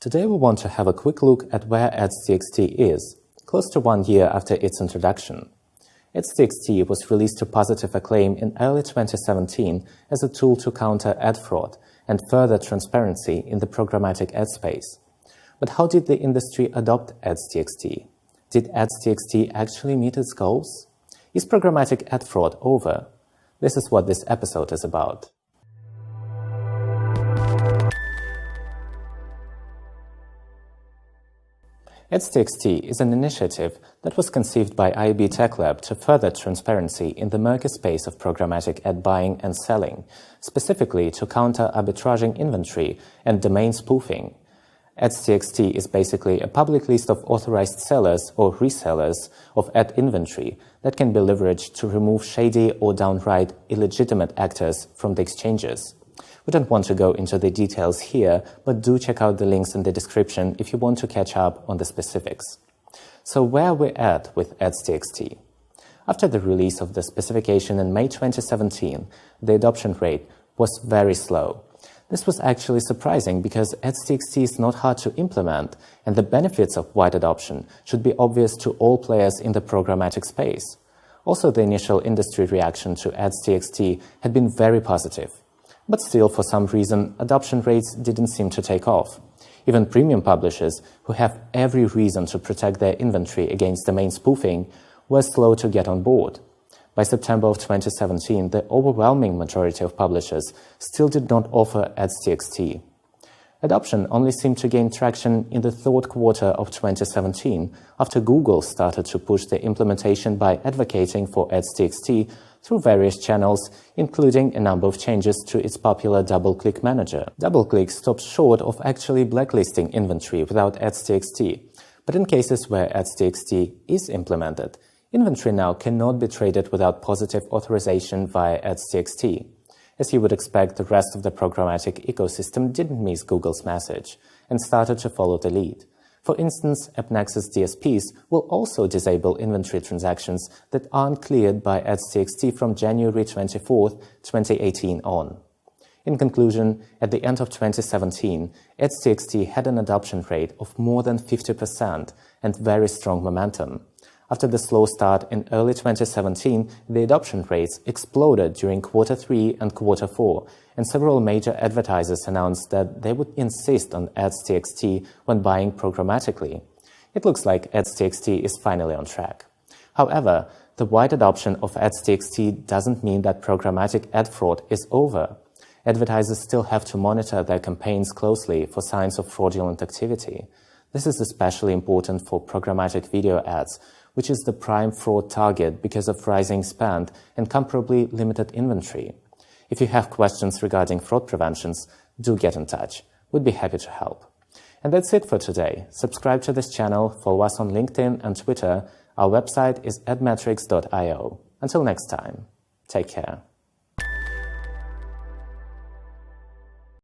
Today we want to have a quick look at where ads.txt is, close to 1 year after its introduction. Ads.txt was released to positive acclaim in early 2017 as a tool to counter ad fraud and further transparency in the programmatic ad space. But how did the industry adopt ads.txt? Did ads.txt actually meet its goals? Is programmatic ad fraud over? This is what this episode is about. Ads.txt is an initiative that was conceived by IAB Tech Lab to further transparency in the murky space of programmatic ad buying and selling, specifically to counter arbitraging inventory and domain spoofing. Ads.txt is basically a public list of authorized sellers or resellers of ad inventory that can be leveraged to remove shady or downright illegitimate actors from the exchanges. We don't want to go into the details here, but do check out the links in the description if you want to catch up on the specifics. So where are we at with ads.txt? After the release of the specification in May 2017, the adoption rate was very slow. This was actually surprising because ads.txt is not hard to implement, and the benefits of wide adoption should be obvious to all players in the programmatic space. Also, the initial industry reaction to ads.txt had been very positive. But still, for some reason, adoption rates didn't seem to take off. Even premium publishers, who have every reason to protect their inventory against domain spoofing, were slow to get on board. By September of 2017, the overwhelming majority of publishers still did not offer ads.txt. Adoption only seemed to gain traction in the third quarter of 2017, after Google started to push the implementation by advocating for ads.txt through various channels, including a number of changes to its popular DoubleClick manager. DoubleClick stopped short of actually blacklisting inventory without ads.txt, but in cases where ads.txt is implemented, inventory now cannot be traded without positive authorization via ads.txt. As you would expect, the rest of the programmatic ecosystem didn't miss Google's message and started to follow the lead. For instance, Admetrics DSPs will also disable inventory transactions that aren't cleared by ads.txt from January 24, 2018 on. In conclusion, at the end of 2017, ads.txt had an adoption rate of more than 50% and very strong momentum. After the slow start in early 2017, the adoption rates exploded during Q3 and Q4, and several major advertisers announced that they would insist on ads.txt when buying programmatically. It looks like ads.txt is finally on track. However, the wide adoption of ads.txt doesn't mean that programmatic ad fraud is over. Advertisers still have to monitor their campaigns closely for signs of fraudulent activity. This is especially important for programmatic video ads, which is the prime fraud target because of rising spend and comparably limited inventory. If you have questions regarding fraud preventions, do get in touch. We'd be happy to help. And that's it for today. Subscribe to this channel, follow us on LinkedIn and Twitter. Our website is admetrics.io. Until next time, take care.